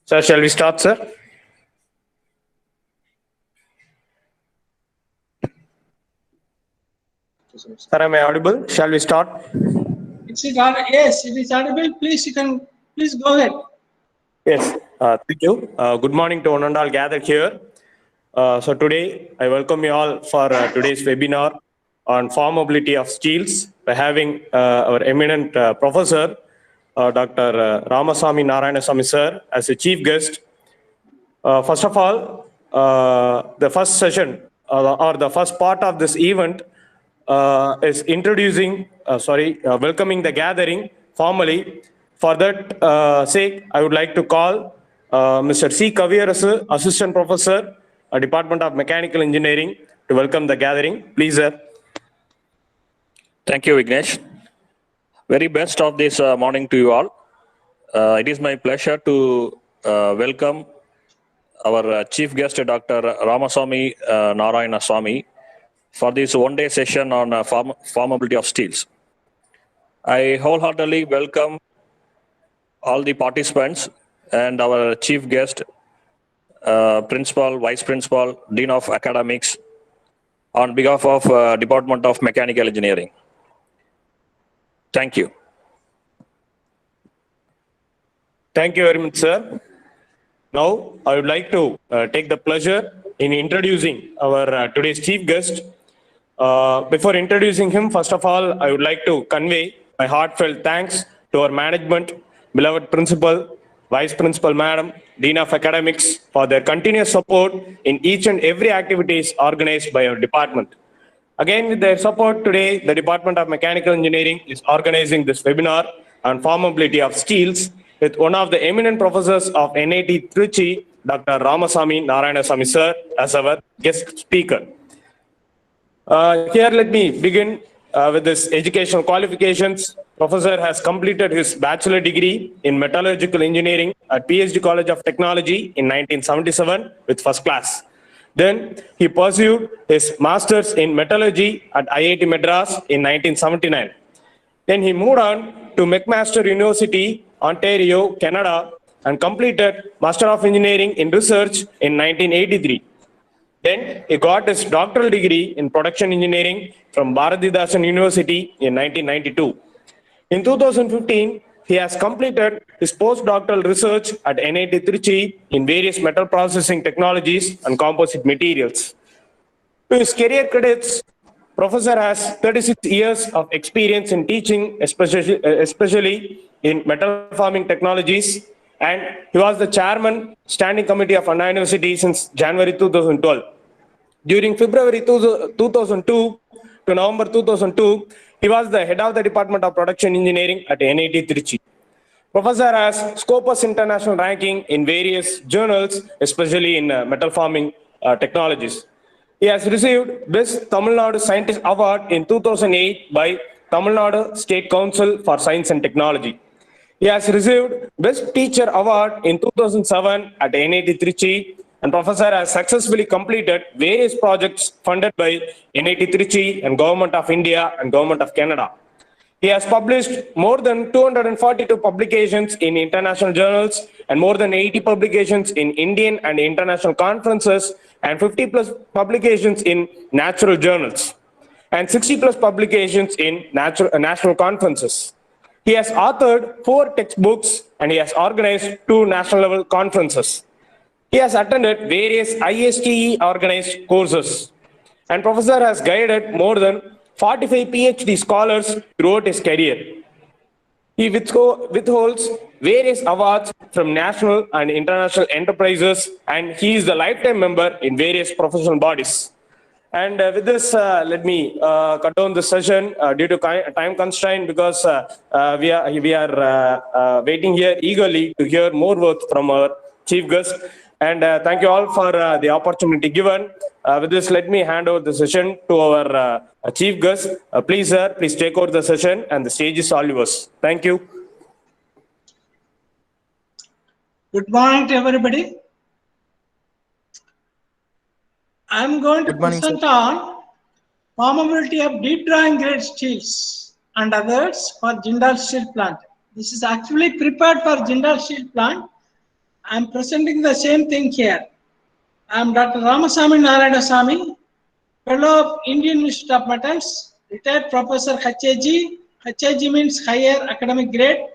Sir, shall we start, sir? Sir, am I audible? Shall we start? Yes, it is audible. Please, you can please go ahead. Yes, thank you. Good morning to one and all gathered here. So today, I welcome you all for today's webinar on farm mobility of steels by having our eminent professor, Dr. Ramasamy Narayanasamy sir, as a chief guest. First of all, the first session or the first part of this event is welcoming the gathering formally. For that sake, I would like to call Mr. C. Kaviyarasu, Assistant Professor, Department of Mechanical Engineering, to welcome the gathering. Please, sir. Thank you, Vignesh. Very best of this morning to you all. It is my pleasure to welcome our chief guest, Dr. Ramasamy Narayanasamy, for this one-day session on farmability of steels. I wholeheartedly welcome all the participants and our chief guest, principal, vice principal, dean of academics, on behalf of Department of Mechanical Engineering. Thank you. Thank you very much, sir. Now, I would like to take the pleasure in introducing our today's chief guest. Before introducing him, first of all, I would like to convey my heartfelt thanks to our management, beloved principal, vice principal madam, dean of academics, for their continuous support in each and every activities organized by our department. Again, with their support today, the Department of Mechanical Engineering is organizing this webinar on farmability of steels with one of the eminent professors of NIT Trichy, Dr. Ramasamy Narayanasamy sir, as our guest speaker. Here, let me begin with his educational qualifications. Professor has completed his bachelor degree in metallurgical engineering at PhD College of Technology in 1977 with first class. Then he pursued his master's in metallurgy at IIT Madras in 1979. Then he moved on to McMaster University, Ontario, Canada, and completed Master of Engineering in Research in 1983. Then he got his doctoral degree in production engineering from Bharathidasan University in 1992. In 2015, he has completed his postdoctoral research at NIT Trichy in various metal processing technologies and composite materials. To his career credits, Professor has 36 years of experience in teaching, especially in metal forming technologies, and he was the chairman, Standing Committee of Anna University since January 2012. During February 2002 to November 2002, he was the head of the Department of Production Engineering at NIT Trichy. Professor has Scopus International ranking in various journals, especially in metal forming technologies. He has received Best Tamil Nadu Scientist Award in 2008 by Tamil Nadu State Council for Science and Technology. He has received Best Teacher Award in 2007 at NIT Trichy, and Professor has successfully completed various projects funded by NIT Trichy and Government of India and Government of Canada. He has published more than 242 publications in international journals and more than 80 publications in Indian and international conferences and 50 plus publications in natural journals and 60 plus publications in national conferences. He has authored 4 textbooks and he has organized 2 national level conferences. He has attended various ISTE organized courses, and Professor has guided more than 45 PhD scholars throughout his career. He withholds various awards from national and international enterprises, and he is the lifetime member in various professional bodies. And with this, let me cut down the session due to time constraint, because we are waiting here eagerly to hear more words from our chief guest. And thank you all for the opportunity given. With this, let me hand over the session to our chief guest. Please, sir, please take over the session, and the stage is all yours. Thank you. Good morning to everybody. I'm going to present on farmability of deep drawing grade steels. and others for Jindal Steel Plant. This is actually prepared for Jindal Steel Plant. I am presenting the same thing here. I am Dr. Ramasamy Narayanasamy, Fellow of Indian Institute of Metals, retired Professor HAG. HAG means Higher Academic Grade,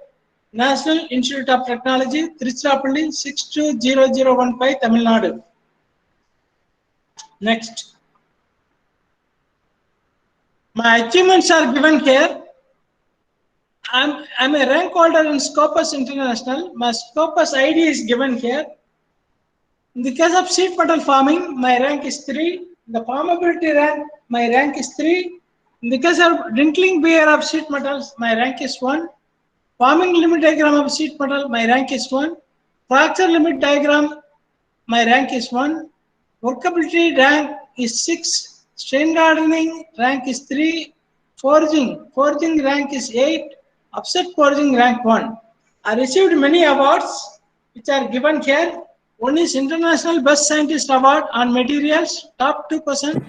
National Institute of Technology, Tiruchirappalli 620015, Tamil Nadu. Next. My achievements are given here. I'm a rank holder in Scopus International. My Scopus ID is given here. In the case of sheet metal farming, my rank is 3. In the farmability rank, my rank is 3. In the case of Dinkling beer of sheet metals, my rank is 1. Farming limit diagram of sheet metal, my rank is 1. Fracture limit diagram, my rank is 1. Workability rank is 6. Strain gardening rank is 3. Forging rank is 8. Offset forging rank 1. I received many awards which are given here. One is International Best Scientist Award on Materials, top 2%.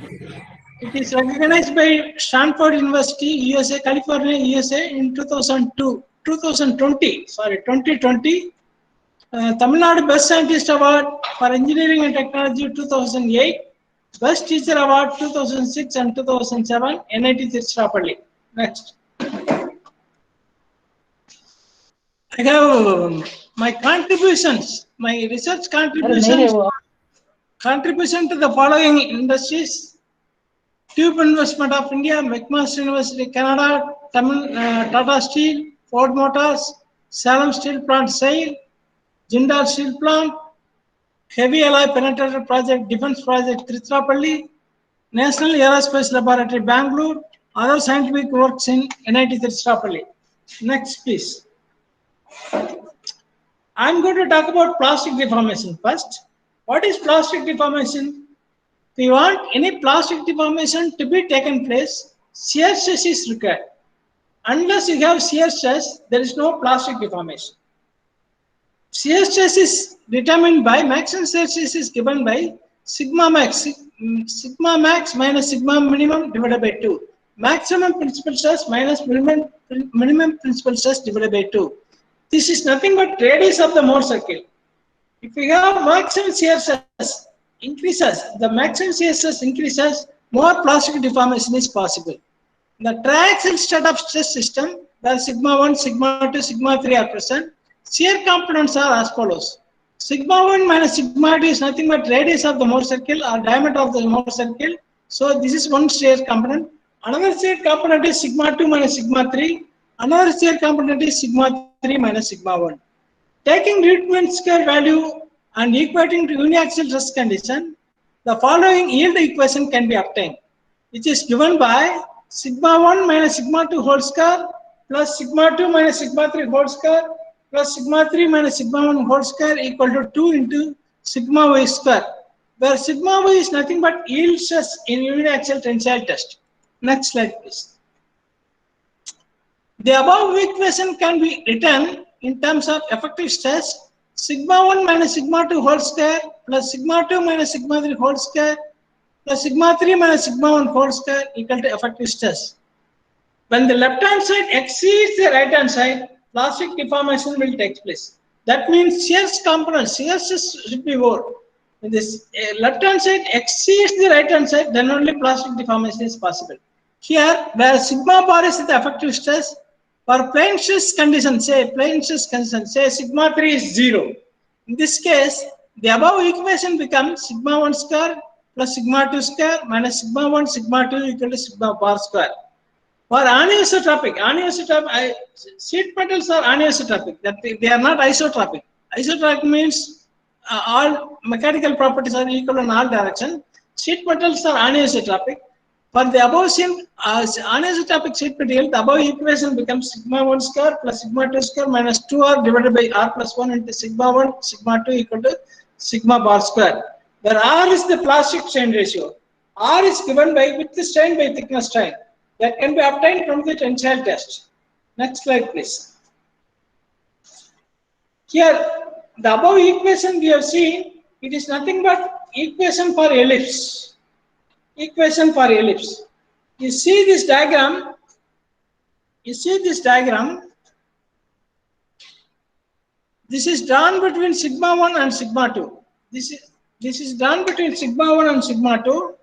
It is recognized by Stanford University, USA, California, USA in 2020. Tamil Nadu Best Scientist Award for Engineering and Technology 2008. Best Teacher Award 2006 and 2007, NIT Tiruchirappalli. Next. I have my contributions, my research contribution to the following industries: Tube Investment of India, McMaster University, Canada, Tata Steel, Ford Motors, Salem Steel Plant Sale, Jindal Steel Plant, Heavy Alloy Penetrator Project, Defense Project, Tiruchirappalli, National Aerospace Laboratory, Bangalore, other scientific works in NIT Tiruchirappalli. Next, please. I'm going to talk about plastic deformation first. What is plastic deformation? If you want any plastic deformation to be taken place, shear stress is required. Unless you have shear stress, there is no plastic deformation. Shear stress is determined by maximum shear stress is given by sigma max minus sigma minimum divided by 2. Maximum principal stress minus minimum principal stress divided by 2. This is nothing but radius of the Mohr circle. If we have maximum shear stress increases, the maximum shear stress increases, more plastic deformation is possible. In the triaxial state of stress system, where sigma 1, sigma 2, sigma 3 are present, shear components are as follows. Sigma 1 minus sigma 2 is nothing but radius of the Mohr circle or diameter of the Mohr circle. So this is one shear component. Another shear component is sigma 2 minus sigma 3. Another shear component is sigma 3 minus sigma 1. Taking root mean square value and equating to uniaxial stress condition, the following yield equation can be obtained, which is given by sigma 1 minus sigma 2 whole square plus sigma 2 minus sigma 3 whole square plus sigma 3 minus sigma 1 whole square equal to 2 into sigma y square, where sigma y is nothing but yield stress in uniaxial tensile test. Next slide, please. The above equation can be written in terms of effective stress: sigma 1 minus sigma 2 whole square plus sigma 2 minus sigma 3 whole square plus sigma 3 minus sigma 1 whole square equal to effective stress. When the left hand side exceeds the right hand side, plastic deformation will take place. That means shear component, shear stress should be more. When this left hand side exceeds the right hand side, then only plastic deformation is possible. Here, where sigma bar is the effective stress, for plane stress condition, say sigma 3 is 0. In this case, the above equation becomes sigma 1 square plus sigma 2 square minus sigma 1 sigma 2 equal to sigma bar square. For anisotropic, sheet metals are anisotropic, that they are not isotropic. Isotropic means all mechanical properties are equal in all directions. Sheet metals are anisotropic. For the above anisotropic sheet material, the above equation becomes sigma 1 square plus sigma 2 square minus 2r divided by r plus 1 into sigma 1 sigma 2 equal to sigma bar square, where r is the plastic strain ratio. R is given by width strain by thickness strain. That can be obtained from the tensile test. Next slide, please. Here, the above equation we have seen, it is nothing but equation for ellipse. Equation for ellipse. You see this diagram, You see this diagram. This is drawn between sigma 1 and sigma 2. This is drawn between sigma 1 and sigma 2.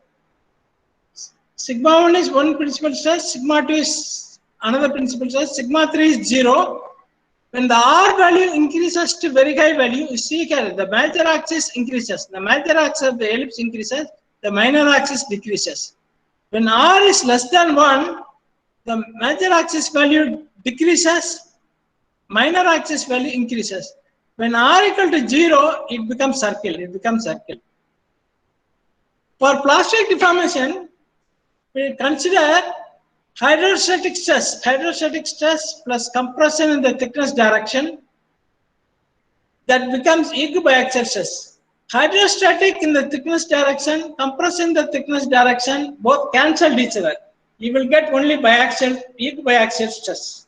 Sigma 1 is one principal stress, sigma 2 is another principal stress, sigma 3 is 0. When the R value increases to very high value, you see here the major axis increases, the major axis of the ellipse increases, the minor axis decreases. When R is less than 1, the major axis value decreases, minor axis value increases. When R equal to 0, it becomes circle. For plastic deformation, we consider hydrostatic stress plus compression in the thickness direction, that becomes equibiaxial stress. Hydrostatic in the thickness direction, compression in the thickness direction, both cancel each other. You will get only equibiaxial stress.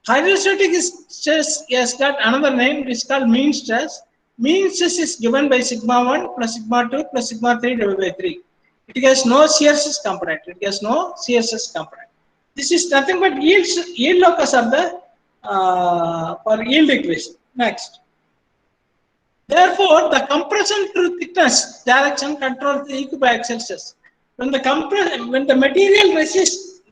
Hydrostatic stress has got another name, it is called mean stress. Mean stress is given by sigma 1 plus sigma 2 plus sigma 3 divided by 3. It has no shear stress component. This is nothing but yield locus of the for yield equation. Next. Therefore, the compression through thickness direction controls the equibiaxial stress. When the material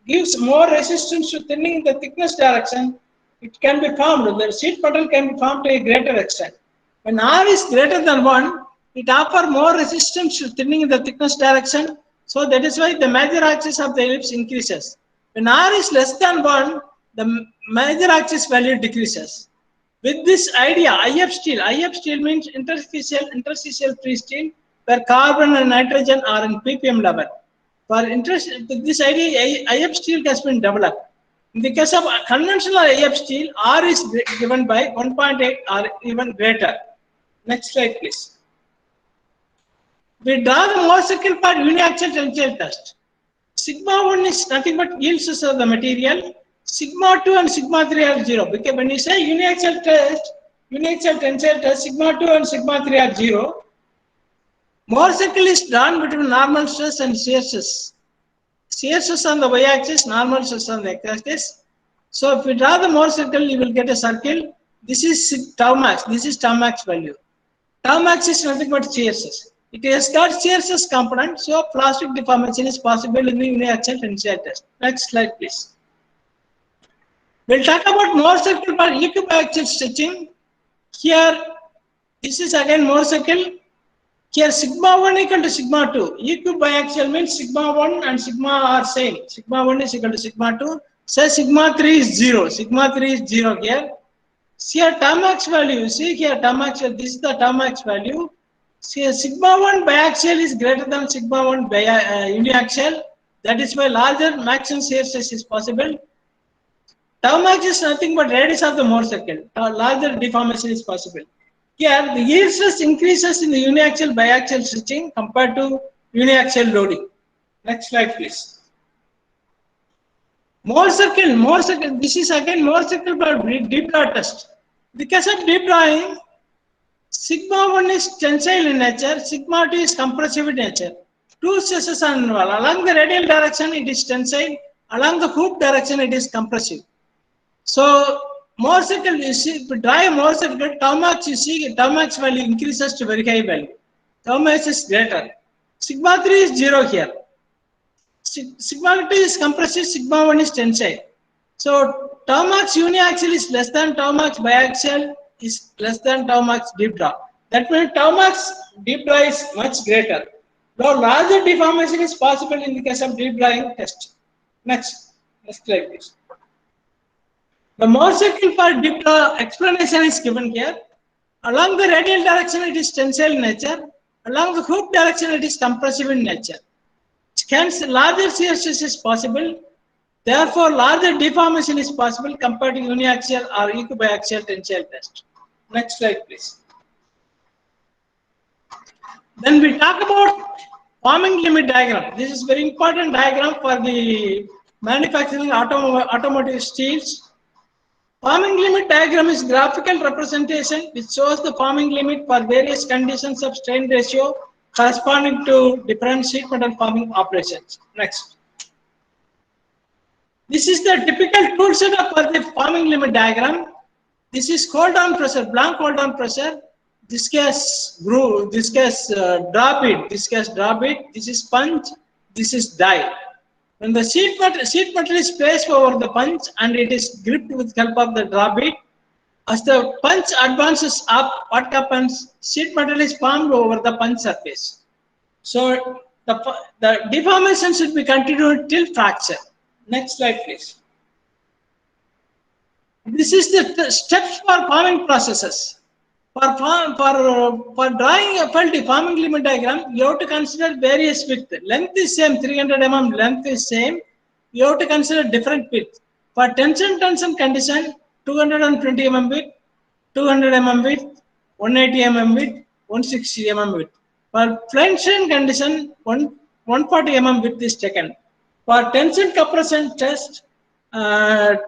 gives more resistance to thinning in the thickness direction, it can be formed. The sheet pattern can be formed to a greater extent. When R is greater than 1, it offers more resistance to thinning in the thickness direction. So that is why the major axis of the ellipse increases. When R is less than 1, the major axis value decreases. With this idea, IF steel means interstitial free steel, where carbon and nitrogen are in ppm level. This idea, IF steel has been developed. In the case of conventional IF steel, R is given by 1.8 or even greater. Next slide, please. We draw the Mohr circle for uniaxial tensile test. Sigma 1 is nothing but yield stress of the material. Sigma 2 and sigma 3 are 0. Because when you say uniaxial tensile test, sigma 2 and sigma 3 are 0. Mohr circle is drawn between normal stress and shear stress. Shear stress on the y-axis, normal stress on the x-axis. So if we draw the Mohr circle, you will get a circle. This is tau max. This is tau max value. Tau max is nothing but shear stress. It has got shear stress component, so plastic deformation is possible in the uniaxial tensile test. Next slide, please. We'll talk about Mohr circle for equibiaxial stretching. Here, this is again Mohr circle. Here, sigma 1 equal to sigma 2. Equibiaxial means sigma 1 and sigma are same. Sigma 1 is equal to sigma 2. Say sigma 3 is 0. Sigma 3 is 0 here. Here, tau max value. You see here, tau max. This is the tau max value. See, sigma 1 biaxial is greater than sigma 1 uniaxial. That is why larger maximum shear stress is possible. Tau max is nothing but radius of the Mohr circle. Larger deformation is possible. Here, the yield stress increases in the uniaxial biaxial stretching compared to uniaxial loading. Next slide, please. Mohr circle. This is again Mohr circle but deep draw test. Because of deep drawing, sigma 1 is tensile in nature, sigma 2 is compressive in nature. Two stresses are involved. Along the radial direction, it is tensile. Along the hoop direction, it is compressive. So, Mohr circle, you see, if you draw a Mohr circle, tau max, you see, tau max value increases to very high value. Tau max is greater. Sigma 3 is 0 here. Sigma 2 is compressive, sigma 1 is tensile. So, tau max uniaxial is less than tau max biaxial is less than tau max deep draw. That means tau max deep draw is much greater. Now, larger deformation is possible in the case of deep drawing test. Next slide, please. The Mohr circle for deep draw explanation is given here. Along the radial direction, it is tensile in nature. Along the hoop direction, it is compressive in nature. Hence, larger shear stress is possible. Therefore, larger deformation is possible compared to uniaxial or equibiaxial tensile test. Next slide, please. Then we talk about forming limit diagram. This is very important diagram for the manufacturing automotive steels. Forming limit diagram is graphical representation which shows the forming limit for various conditions of strain ratio corresponding to different sheet metal forming operations. Next. This is the typical tool setup for the forming limit diagram. This is hold down pressure, blank hold down pressure. This case groove, this case drop it, this case drop it. This is punch, this is die. When the sheet metal is placed over the punch and it is gripped with help of the drop bit, as the punch advances up, what happens? Sheet metal is formed over the punch surface. So the deformation should be continued till fracture. Next slide, please. This is the steps for forming processes. For drawing a faulty forming limit diagram, you have to consider various width. Length is same, 300 mm length is same. You have to consider different width. For tension condition, 220 mm width, 200 mm width, 180 mm width, 160 mm width. For plain strain condition, 140 mm width is taken. For tension compression test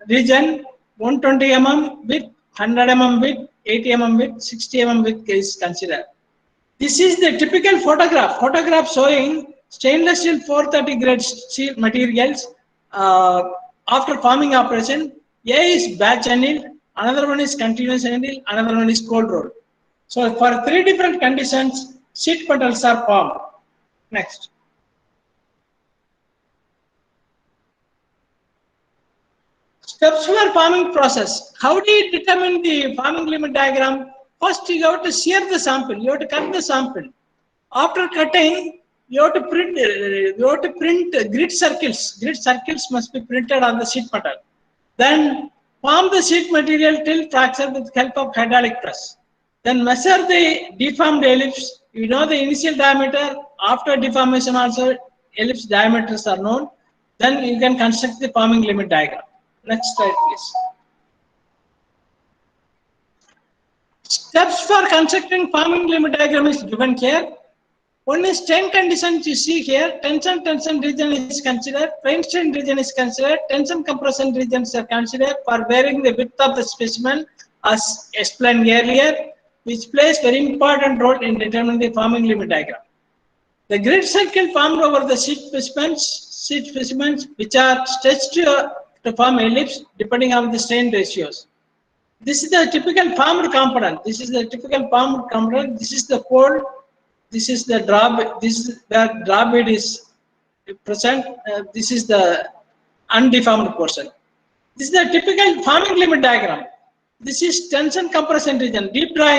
region, 120 mm width, 100 mm width, 80 mm width, 60 mm width is considered. This is the typical photograph showing stainless steel 430 grade steel materials after forming operation. A is batch annealed, another one is continuous annealed, another one is cold rolled. So for three different conditions, sheet metals are formed. Next. Steps for forming process. How do you determine the forming limit diagram? First, you have to shear the sample. You have to cut the sample. After cutting, you have to print. Grid circles. Grid circles must be printed on the sheet metal. Then form the sheet material till fracture with help of hydraulic press. Then measure the deformed ellipse. You know the initial diameter. After deformation, also ellipse diameters are known. Then you can construct the forming limit diagram. Next slide, please. Steps for constructing forming limit diagram is given here. One is strain conditions you see here. Tension region is considered. Plain strain region is considered. Tension compression regions are considered for varying the width of the specimen as explained earlier, which plays very important role in determining the forming limit diagram. The grid circle formed over the sheet specimens which are stretched to form ellipse depending on the strain ratios. This is the typical formed component. This is the pole. This is the drop. This is where drop bit is present. This is the undeformed portion. This is the typical forming limit diagram. This is tension compression region, deep draw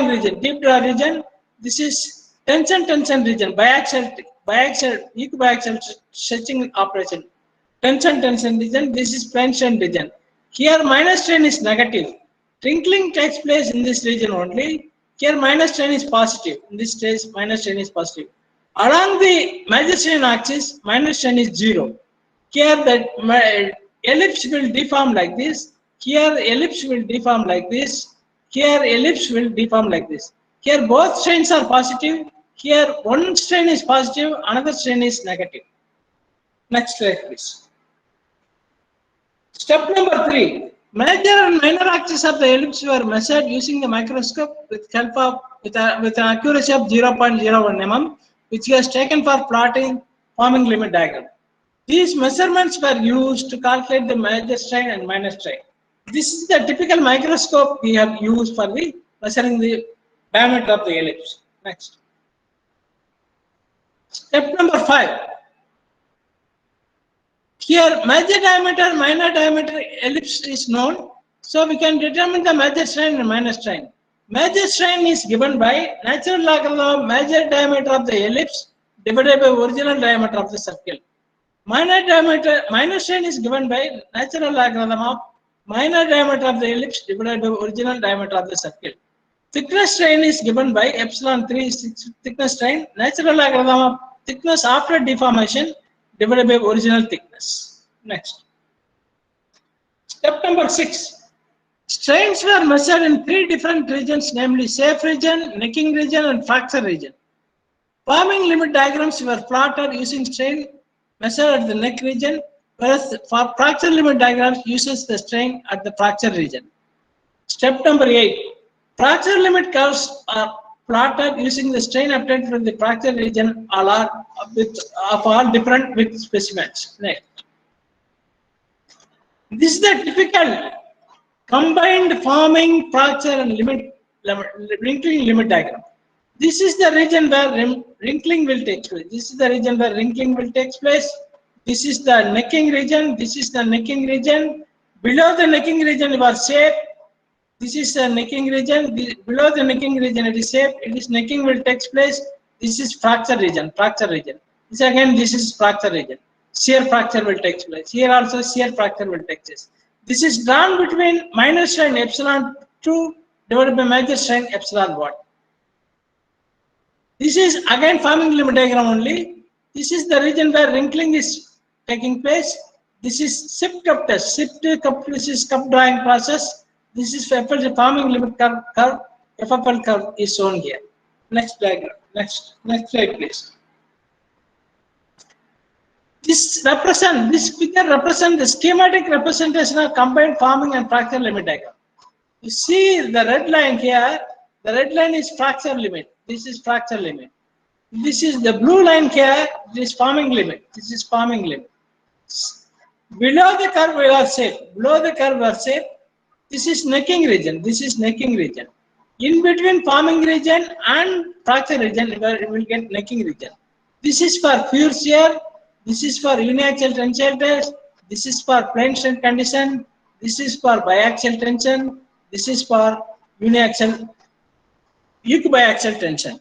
region. This is tension region, biaxial equibiaxial stretching operation. Tension region, this is plain strain region. Here minus strain is negative. Trickling takes place in this region only. Here minus strain is positive. In this case, minus strain is positive. Along the major strain axis, minus strain is 0. Here the ellipse will deform like this. Here ellipse will deform like this. Here ellipse will deform like this. Here both strains are positive. Here one strain is positive, another strain is negative. Next slide, please. Step number 3. Major and minor axes of the ellipse were measured using the microscope with help of with an accuracy of 0.01 mm, which was taken for plotting forming limit diagram. These measurements were used to calculate the major strain and minor strain. This is the typical microscope we have used for the measuring the diameter of the ellipse. Next. Step number 5. Here major diameter, minor diameter ellipse is known, so we can determine the major strain and minor strain. Major strain is given by natural logarithm of major diameter of the ellipse divided by original diameter of the circle. Minor strain is given by natural logarithm of minor diameter of the ellipse divided by original diameter of the circle. Thickness strain is given by epsilon 3 thickness strain, natural logarithm of thickness after deformation divided by original thickness. Next. Step number 6. Strains were measured in 3 different regions, namely safe region, necking region, and fracture region. Forming limit diagrams were plotted using strain measured at the neck region, whereas for fracture limit diagrams uses the strain at the fracture region. Step number 8. Fracture limit curves are plotted using the strain obtained from the fracture region of all different width specimens. Next. This is the typical combined forming fracture and wrinkling limit diagram. This is the region where wrinkling will take place. This is the region where wrinkling will take place. This is the necking region. This is the necking region. Below the necking region, you are shape. This is the necking region. Below the necking region, it is shape. It is necking will take place. This is fracture region. Fracture region. This again, this is fracture region. Shear fracture will take place. Here also shear fracture will take place. This is drawn between minor strain epsilon 2 divided by major strain epsilon 1. This is again forming limit diagram only. This is the region where wrinkling is taking place. This is SIP cup test. SIP cup, this is cup drawing process. This is FFL forming limit curve. FFL curve is shown here. Next diagram. Next slide, please. This figure represents the schematic representation of combined forming and fracture limit diagram. You see the red line here. The red line is fracture limit. This is fracture limit. This is the blue line here. This is forming limit. This is forming limit. Below the curve we are shape. Below the curve we are shape. This is necking region. This is necking region. In between forming region and fracture region, we will get necking region. This is for pure shear. This is for uniaxial tensile test. This is for plane strain condition. This is for biaxial tension. This is for uniaxial equibiaxial tension.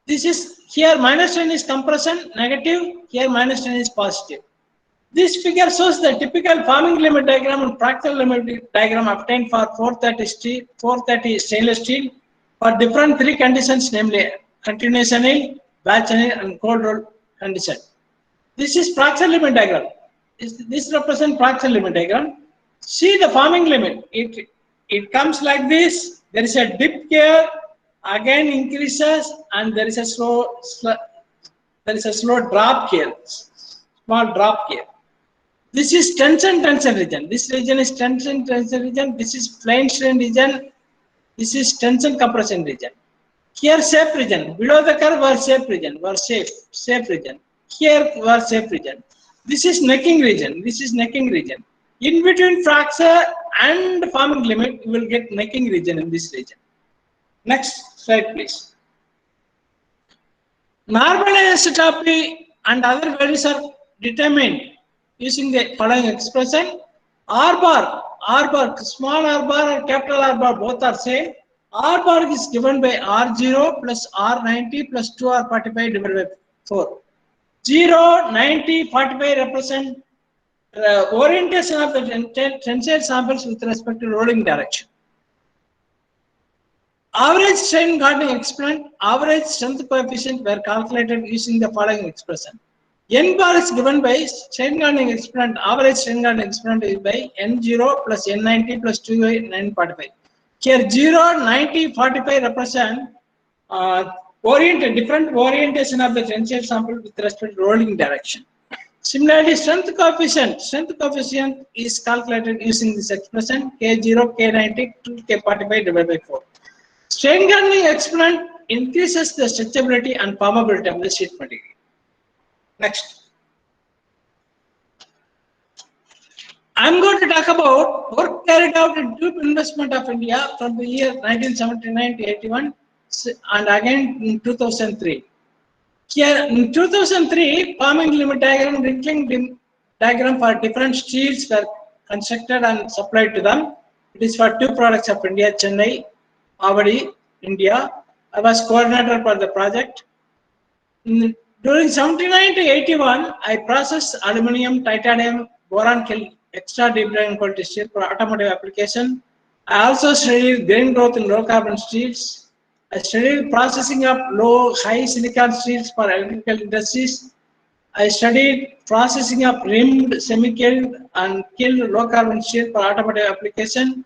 This is here minus strain is compression negative. Here minus strain is positive. This figure shows the typical forming limit diagram and fracture limit diagram obtained for 430 stainless steel for different three conditions, namely continuous anneal, batch anneal, and cold roll condition. This is fracture limit diagram. This represents fracture limit diagram. See the forming limit. It comes like this. There is a dip here, again increases, and there is a slow drop here, small drop here. This is tension region. This region is tension region. This is plane strain region. This is tension compression region. Here shape region. Below the curve was shape region. Shape region. Here was shape region. This is necking region. This is necking region. In between fracture and forming limit, you will get necking region in this region. Next slide, please. Normal anisotropy and other values are determined using the following expression. R bar, small r bar or capital R bar, both are same. R bar is given by R0 plus R90 plus 2R45 divided by 4. 0, 90, 45 represent orientation of the tensile samples with respect to rolling direction. Average strain hardening exponent, average strength coefficient were calculated using the following expression. N bar is given by strain hardening exponent, average strain hardening exponent is by N0 plus N90 plus 2N45. Here 0, 90, 45 represent different orientation of the tensile sample with respect to rolling direction. Similarly, strength coefficient is calculated using this expression K0, K90, 2K45 divided by 4. Strain hardening exponent increases the stretchability and permeability of the sheet material. Next. I'm going to talk about work carried out in Tube Investment of India from the year 1979 to 81 and again in 2003. Here in 2003, forming limit diagram, wrinkling diagram for different steels were constructed and supplied to them. It is for Tube Products of India, Chennai, Avadi, India. I was coordinator for the project. During 79 to 81, I processed aluminum, titanium, boron kiln, extra deep drying quality steel for automotive application. I also studied grain growth in low carbon steels. I studied processing of high silicon steels for electrical industries. I studied processing of rimmed, semi-kilned, and kilned low carbon steel for automotive application.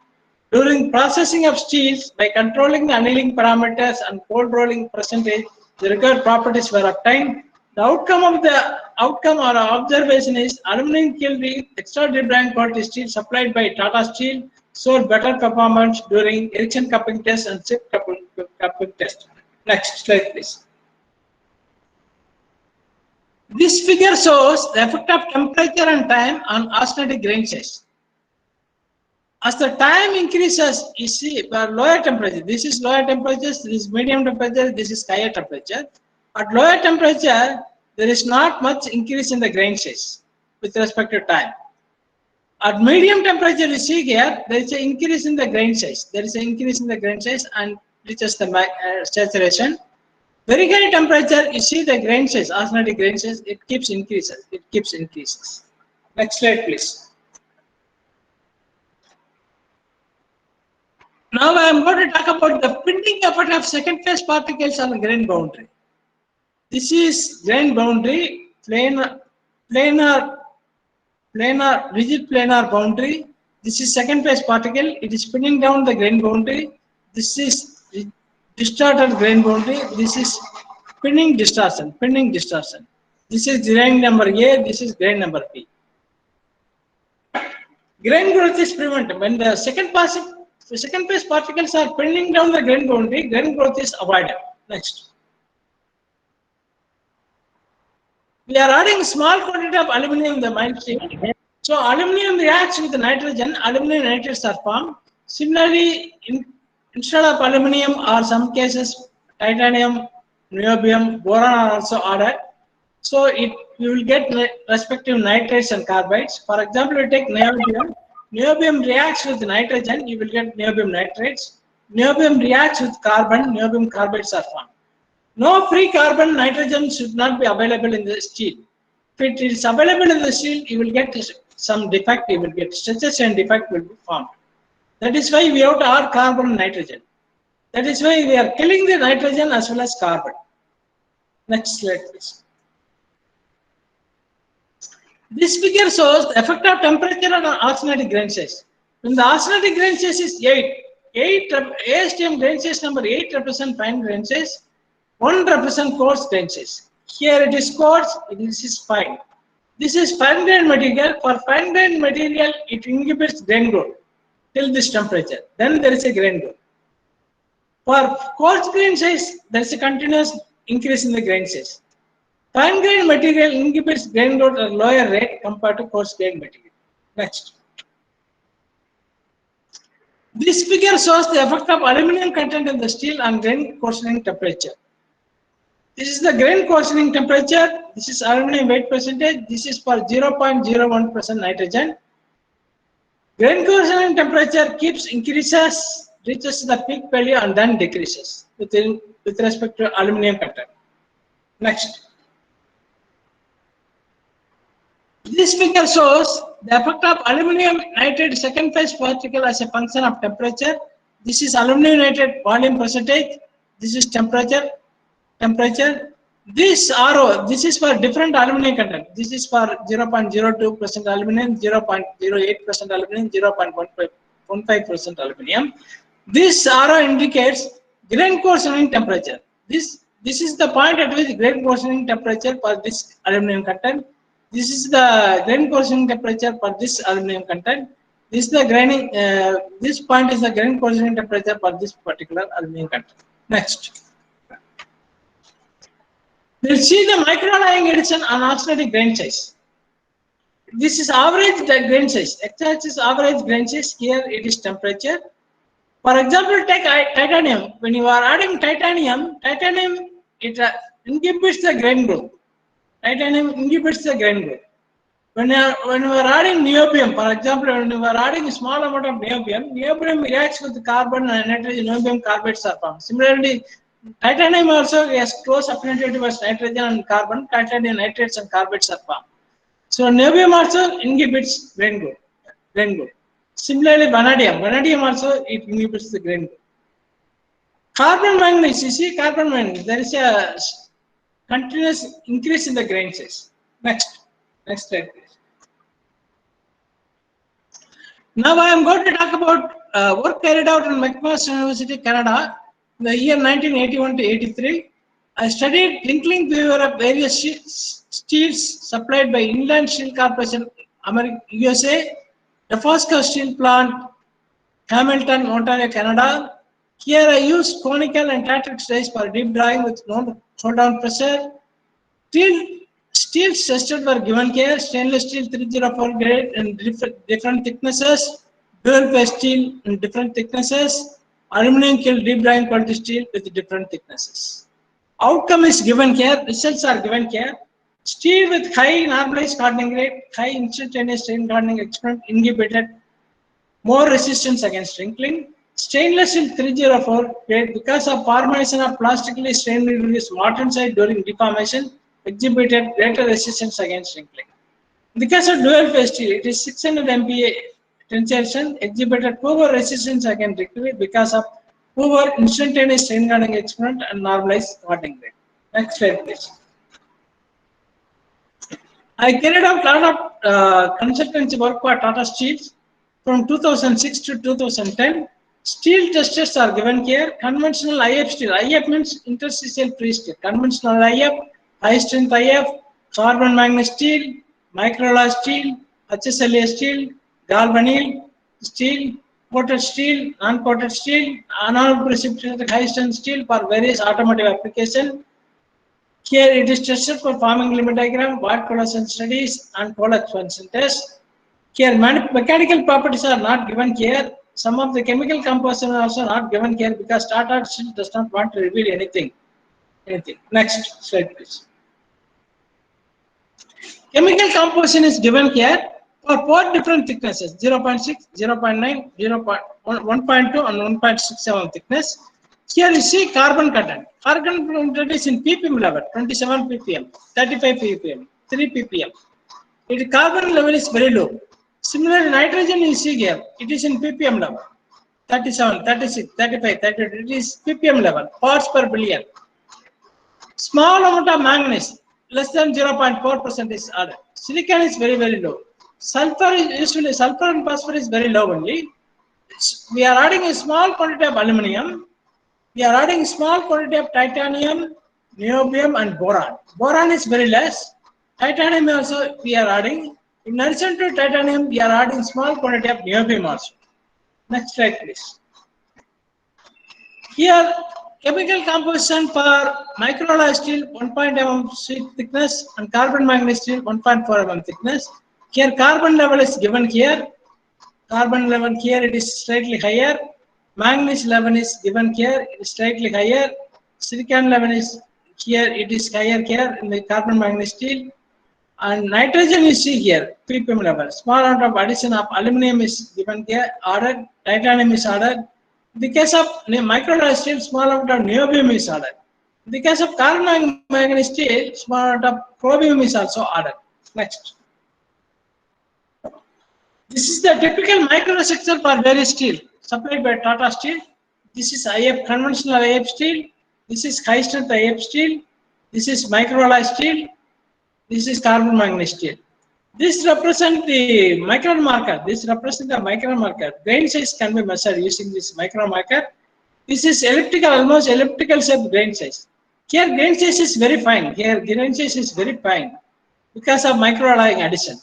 During processing of steels, by controlling the annealing parameters and cold rolling percentage, the required properties were obtained. The outcome or observation is aluminum kiln extra deep drying quality steel supplied by Tata Steel showed better performance during Ericsson cupping test and SIP cupping test. Next slide, please. This figure shows the effect of temperature and time on austenitic grain size. As the time increases, you see lower temperature. This is lower temperature, this is medium temperature, this is higher temperature. At lower temperature, there is not much increase in the grain size with respect to time. At medium temperature, you see here, there is an increase in the grain size. There is an increase in the grain size and reaches the saturation. Very high temperature, you see the grain size, austenitic grain size, it keeps increases. It keeps increases. Next slide, please. Now I am going to talk about the pinning effect of second phase particles on the grain boundary. This is grain boundary, planar, rigid planar boundary. This is second phase particle. It is spinning down the grain boundary. This is distorted grain boundary. This is pinning distortion. This is grain number A. This is grain number B. Grain growth is prevented when the second phase particles are pinning down the grain boundary. Grain growth is avoided. Next. We are adding small quantity of aluminum in the mine stream. So aluminum reacts with nitrogen, aluminum nitrates are formed. Similarly, instead of aluminum or some cases titanium, niobium, boron are also added. So you will get respective nitrates and carbides. For example, you take niobium. Niobium reacts with nitrogen, you will get niobium nitrates. Niobium reacts with carbon, niobium carbides are formed. No free carbon, nitrogen should not be available in the steel. If it is available in the steel, you will get some defect, you will get stretches and defect will be formed. That is why we have to add carbon and nitrogen. That is why we are killing the nitrogen as well as carbon. Next slide, please. This figure shows the effect of temperature on austenitic grain size. When the austenitic grain size is 8, ASTM grain size number 8 represents fine grain size. 1 represents coarse grain size. Here it is coarse, this is fine. This is fine grain material. For fine grain material, it inhibits grain growth till this temperature. Then there is a grain growth. For coarse grain size, there is a continuous increase in the grain size. Fine grain material inhibits grain growth at a lower rate compared to coarse grain material. Next. This figure shows the effect of aluminum content in the steel on grain coarsening temperature. This is the grain coarsening temperature. This is aluminum weight percentage. This is for 0.01% nitrogen. Grain coarsening temperature increases, reaches the peak value and then decreases with respect to aluminum content. Next. This figure shows the effect of aluminum nitrate second phase particle as a function of temperature. This is aluminum nitrate volume percentage. This is temperature. This RO, this is for different aluminum content. This is for 0.02% aluminum, 0.08% aluminum, 0.15% aluminum. This RO indicates grain coarsening temperature. This is the point at which grain coarsening temperature for this aluminum content. This is the grain coarsening temperature for this aluminum content. This is the graining. This point is the grain coarsening temperature for this particular aluminum content. Next. We'll see the micro-alloying addition on austenitic grain size. This is average grain size. X-axis average grain size. Here it is temperature. For example, take titanium. When you are adding titanium it inhibits the grain growth. Titanium inhibits the grain growth. When you are adding niobium, for example, when you are adding a small amount of niobium reacts with carbon and nitrogen, niobium carbides are formed. Similarly, titanium also has close affinity towards nitrogen and carbon. Titanium nitrates and carbides are formed. So niobium also inhibits grain growth. Similarly, vanadium also it inhibits the grain growth. Carbon manganese, you see carbon manganese, there is a continuous increase in the grain size. Next slide, please. Now I am going to talk about work carried out in McMaster University, Canada, in the year 1981 to 83. I studied link behavior of various steels supplied by Inland Steel Corporation, USA, Dofasco Steel Plant, Hamilton, Ontario, Canada. Here I used conical and tetrix dies for deep drawing with no hold down pressure. Steels tested were given care, stainless steel 304 grade in different thicknesses, dual phase steel in different thicknesses, aluminum kiln deep drying quality steel with different thicknesses. Outcome is given care, results are given care. Steel with high normalized hardening rate, high instantaneous strain hardening experiment inhibited more resistance against wrinkling. Stainless steel 304 grade, because of formation of plastically strained release martensite during deformation, exhibited greater resistance against wrinkling. In the case of dual phase steel, it is 600 MPa tensile strength, exhibited poor resistance against wrinkling because of poor instantaneous strain hardening experiment and normalized hardening rate. Next slide, please. I carried out a lot of consultancy work for Tata Steel from 2006 to 2010. Steel testers are given here. Conventional IF steel. IF means interstitial free steel. Conventional IF, high strength IF, carbon magnet steel, microalloy steel, HSLA steel, galvanneal steel, coated steel, non-coated steel, non-precipitated high strength steel for various automotive applications. Here it is tested for forming limit diagram, wide collision studies, and pole expansion test. Here mechanical properties are not given here. Some of the chemical composition are also not given here because Tata Steel does not want to reveal anything. Next slide, please. Chemical composition is given here for 4 different thicknesses: 0.6, 0.9, 1.2, and 1.67 thickness. Here you see carbon content. Carbon content is in ppm level, 27 ppm, 35 ppm, 3 ppm. Its carbon level is very low. Similarly, nitrogen you see here, it is in ppm level, 37, 36, 35, 32. It is ppm level, parts per billion. Small amount of manganese, less than 0.4% is added. Silicon is very, very low. Sulfur is usually, sulfur and phosphor is very low only. We are adding a small quantity of aluminum. We are adding small quantity of titanium, niobium, and boron. Boron is very less. Titanium also we are adding. In addition to titanium, we are adding small quantity of niobium also. Next slide, please. Here, chemical composition for microalloy steel 1.0 mm thickness and carbon manganese steel 1.4 mm thickness. Here, carbon level is given here. Carbon level here it is slightly higher. Manganese level is given here, it is slightly higher. Silicon level is here, it is higher here in the carbon manganese steel. And nitrogen you see here, ppm level. Small amount of addition of aluminum is given here, added. Titanium is added. In the case of microalloy steel, small amount of niobium is added. In the case of carbon manganese steel, small amount of chromium is also added. Next. This is the typical microstructure for various steel supplied by Tata Steel. This is IF, conventional IF steel. This is high strength IF steel. This is microalloy steel. This is carbon manganese steel. This represents the micron marker. This represents the micron marker. Grain size can be measured using this micron marker. This is elliptical, almost elliptical shape grain size. Here grain size is very fine. Here grain size is very fine because of microalloy addition.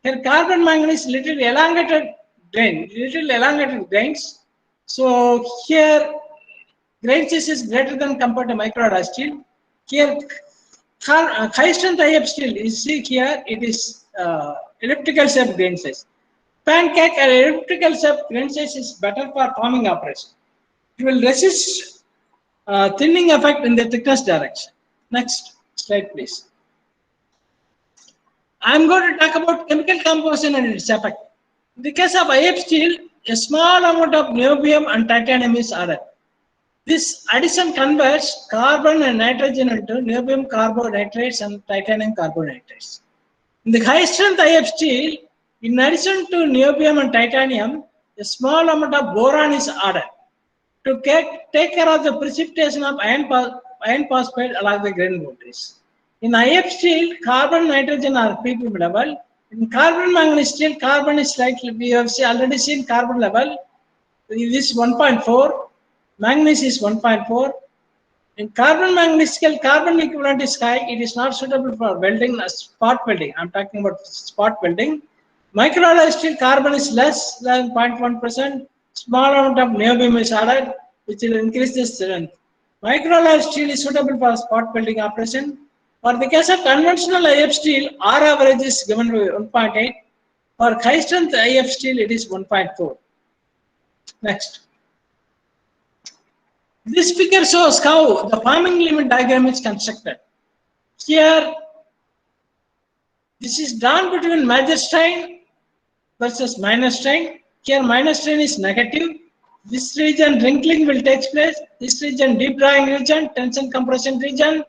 Here carbon manganese little elongated grains. So here grain size is greater than compared to microalloy steel. Here high strength IF steel, you see here it is elliptical shape grain size. Pancake or elliptical shape grain size is better for forming operation. It will resist thinning effect in the thickness direction. Next slide, please. I am going to talk about chemical composition and its effect. In the case of IF steel, a small amount of niobium and titanium is added. This addition converts carbon and nitrogen into niobium carbonitrates and titanium carbonitrates. In the high strength IF steel, in addition to niobium and titanium, a small amount of boron is added to take care of the precipitation of iron phosphate along the grain boundaries. In IF steel, carbon, nitrogen are ppm level. In carbon manganese steel, carbon is slightly, we have already seen carbon level. This is 1.4, manganese is 1.4. In carbon manganese scale, carbon equivalent is high. It is not suitable for welding, spot welding. I'm talking about spot welding. Microalloy steel, carbon is less than 0.1%. Small amount of niobium is added, which will increase the strength. Microalloy steel is suitable for spot welding operation. For the case of conventional IF steel, R average is given by 1.8. For high strength IF steel, it is 1.4. Next. This figure shows how the forming limit diagram is constructed. Here, this is drawn between major strain versus minor strain. Here, minor strain is negative. This region wrinkling will take place. This region deep drawing region, tension compression region.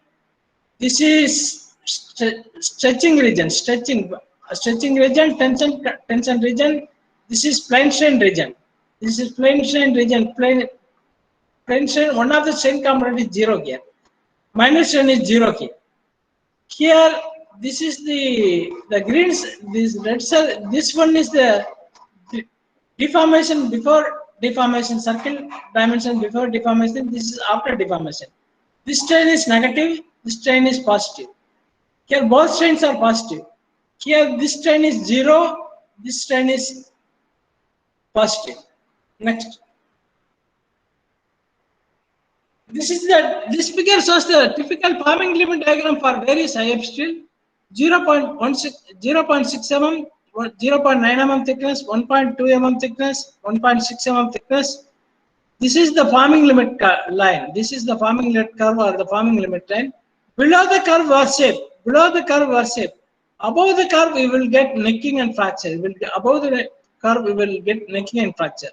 This is stretching region, stretching region, tension region. This is plane strain region. This is plane strain region. Plane strain. One of the strain component is 0 here. Minor strain is 0 here. Here, this is the greens. This red cell. This one is the deformation before deformation, circle dimension before deformation. This is after deformation. This strain is negative. This strain is positive. Here both strains are positive. Here this strain is 0. This strain is positive. Next. This figure shows the typical forming limit diagram for various IF steel. 0.6 mm, 0.9 mm thickness, 1.2 mm thickness, 1.6 mm thickness. This is the forming limit line. This is the forming limit curve or the forming limit line. Below the curve or shape. Below the curve or shape. Above the curve, we will get necking and fracture. Above the curve, we will get necking and fracture.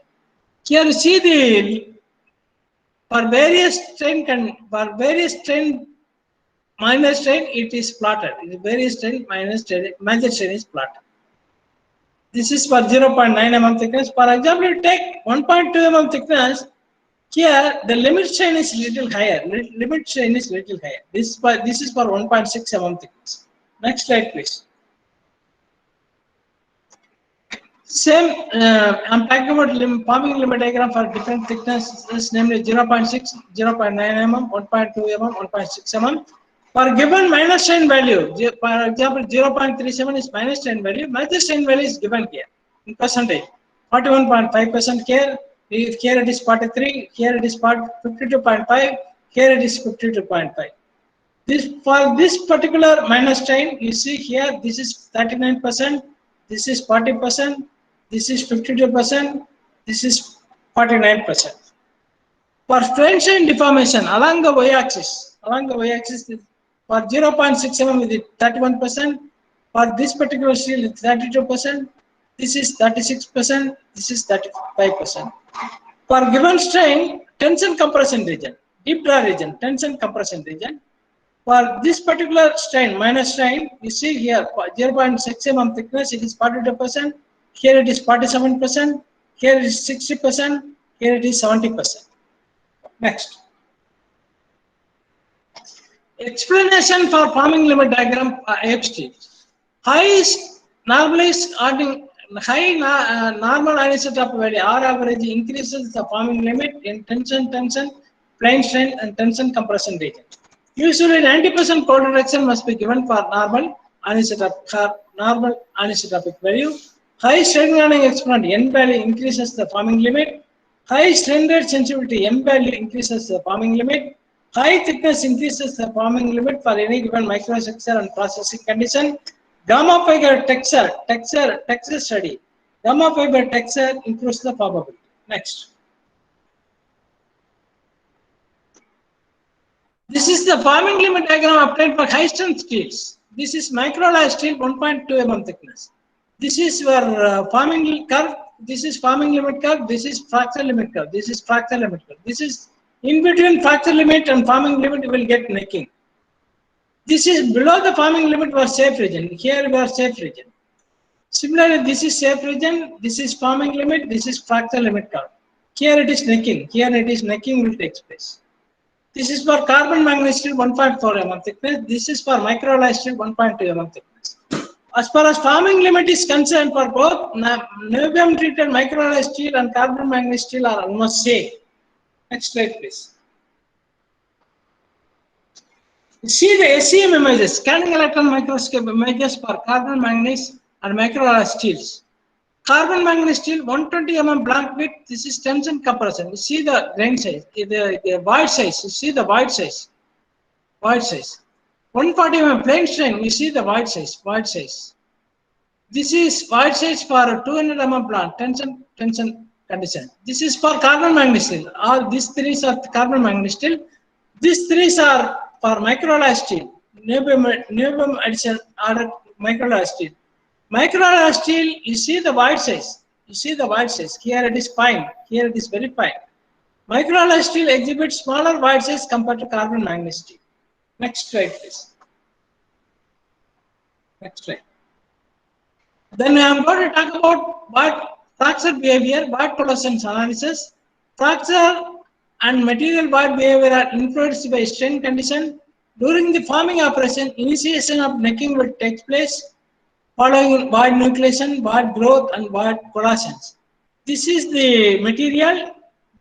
Here you see the for various strain minor strain, it is plotted. Various strain minor strain, major strain is plotted. This is for 0.9 mm thickness. For example, you take 1.2 mm thickness. Here, the limit strain is little higher. Limit strain is little higher. This is for 1.6 mm thickness. Next slide, please. Same, I'm talking about forming limit diagram for different thicknesses, namely 0.6, 0.9 mm, 1.2 mm, 1.6 mm. For given minor strain value, for example, 0.37 is minor strain value. Major strain value is given here in percentage. 41.5% here. Here it is 43. Here it is 52.5. Here it is 52.5. For this particular minor strain, you see here this is 39%. This is 40%. This is 52%. This is 49%. For strain deformation along the y-axis, for 0.6 mm it is 31%. For this particular steel, it's 32%. This is 36%. This is 35%. For given strain, tension compression region, deep draw region, tension compression region. For this particular strain, minor strain, you see here 0.6 mm thickness, it is 42%. Here it is 47%. Here it is 60%. Here it is 70%. Next. Explanation for forming limit diagram IF steel. High normal anisotropic value R average increases the forming limit in tension, plane strain, and tension compression region. Usually 90% co-direction must be given for normal anisotropic value. High strain grading exponent N value increases the forming limit. High strain rate sensitivity M value increases the forming limit. High thickness increases the forming limit for any given microstructure and processing condition. Gamma fiber texture study. Gamma fiber texture improves the probability. Next. This is the forming limit diagram obtained for high strength steels. This is microalloy steel 1.2 mm thickness. This is your forming curve. This is forming limit curve. This is fracture limit curve. This is fracture limit curve. This is in between fracture limit and forming limit. You will get necking. This is below the forming limit or safe region. Here we are safe region. Similarly, this is safe region. This is forming limit. This is fracture limit curve. Here it is necking. Here it is necking will take place. This is for carbon manganese steel 1.4 mm thickness. This is for microalloy steel 1.2 mm thickness. As far as forming limit is concerned, for both niobium treated microalloy steel and carbon manganese steel are almost same. Next slide, please. See the SEM images, scanning electron microscope images for carbon manganese and microalloy steels. Carbon manganese steel 120 mm blank width. This is tension compression. You see the grain size, the void size. You see the void size. 140 mm plane strain, you see the void size. This is void size for 200 mm plant, tension condition. This is for carbon manganese steel. All these three are carbon manganese steel. These three are for microalloy steel, niobium addition order microalloy steel. Microalloy steel, you see the void size. You see the void size. Here it is fine. Here it is very fine. Microalloy steel exhibits smaller void size compared to carbon manganese steel. Next slide, please. Next slide. Then I am going to talk about what fracture behavior, void fluorescence analysis. Fracture and material void behavior are influenced by strain condition. During the forming operation, initiation of necking will take place, following void nucleation, void growth, and void coalescence. This is the material.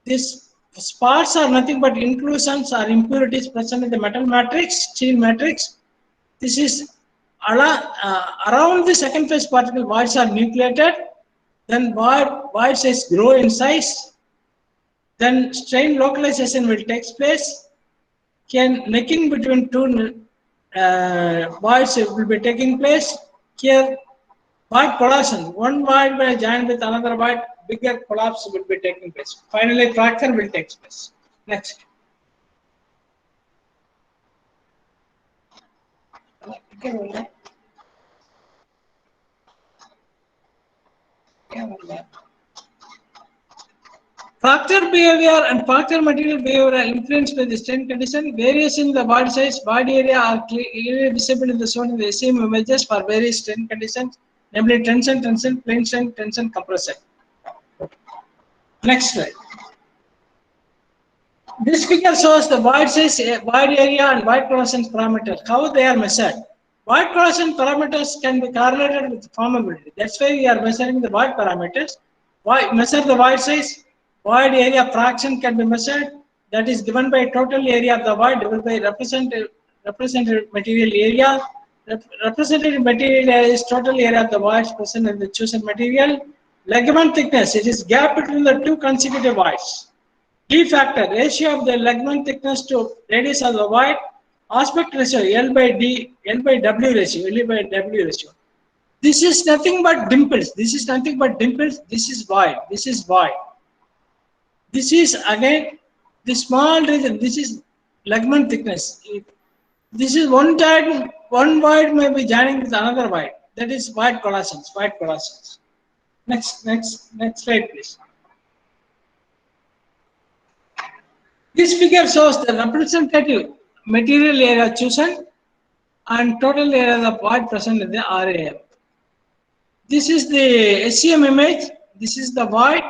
These spots are nothing but inclusions or impurities present in the metal matrix, steel matrix. This is around the second phase particle voids are nucleated, then void size grow in size, then strain localization will take place. Necking between two voids will be taking place. Here, void coalescence, one void will join with another void, bigger collapse will be taking place. Finally, fracture will take place. Next. Fracture behavior and fracture material behavior are influenced by the strain condition. Variation in the body size, body area are clearly visible in the shown in the SEM images for various strain conditions, namely tension, plane strain, tension, compression. Next slide. This figure shows the void size, void area, and void fluorescence parameters, how they are measured. Void fluorescence parameters can be correlated with formability. That's why we are measuring the void parameters. Measure the void size, void area fraction can be measured. That is given by total area of the void divided by represented material area. Represented material area is total area of the voids present in the chosen material. Ligament thickness, it is gap between the two consecutive voids. D factor, ratio of the ligament thickness to radius of the void. Aspect ratio, L by W ratio. This is nothing but dimples. This is nothing but dimples. This is void. This is void. This is again the small region. This is ligament thickness. This is one void may be joining with another void. That is void coalescence. Next slide, please. This figure shows the representative material area chosen and total area of void present in the RAF. This is the SEM image. This is the void.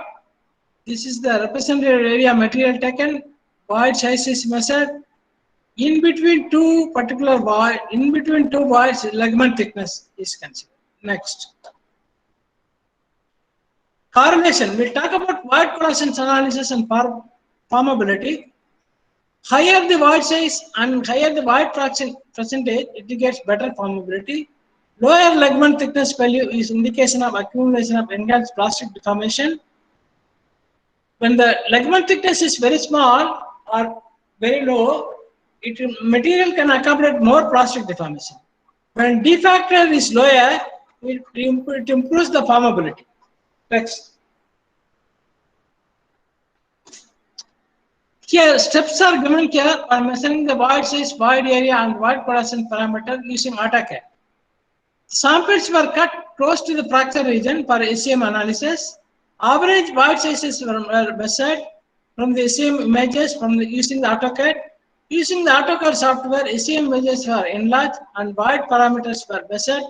This is the representative area material taken. Void size is measured. In between two voids, ligament thickness is considered. Next. Correlation. We'll talk about void coalescence analysis and formability. Higher the void size and higher the void fraction percentage, it indicates better formability. Lower ligament thickness value is indication of accumulation of enhanced plastic deformation. When the ligament thickness is very small or very low, material can accommodate more plastic deformation. When D factor is lower, it improves the formability. Next. Here, steps are given here by measuring the void size, void area, and void coalescence parameter using AutoCAD. Samples were cut close to the fracture region for SEM analysis. Average void sizes were measured from the SEM images using the AutoCAD. Using the AutoCAD software, SEM images were enlarged and void parameters were measured.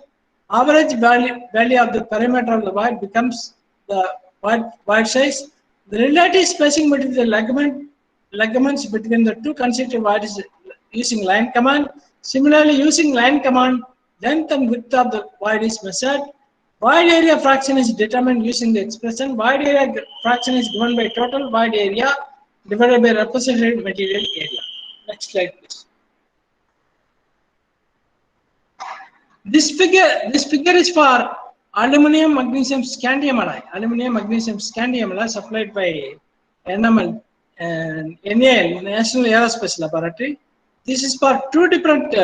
Average value of the perimeter of the void becomes the void size. The relative spacing between the ligaments between the two consecutive voids using line command. Similarly, using line command, length and width of the void is measured. Void area fraction is determined using the expression. Void area fraction is given by total void area divided by represented material area. Next slide, please. This figure is for aluminum magnesium scandium alloy. Aluminum magnesium scandium alloy supplied by NAL, National Aerospace Laboratory. This is for two different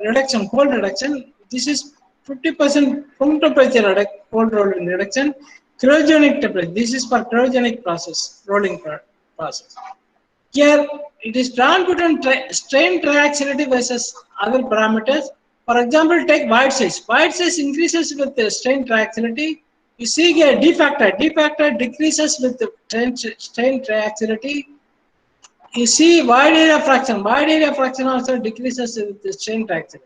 reduction, cold reduction. This is 50% room temperature cold rolling reduction. Cryogenic temperature. This is for cryogenic process, rolling process. Here it is drawn between strain triacility versus other parameters. For example, take void size. Void size increases with the strain triacility. You see here D factor. D factor decreases with the strain triacility. You see wide area fraction. Wide area fraction also decreases with the strain triacility.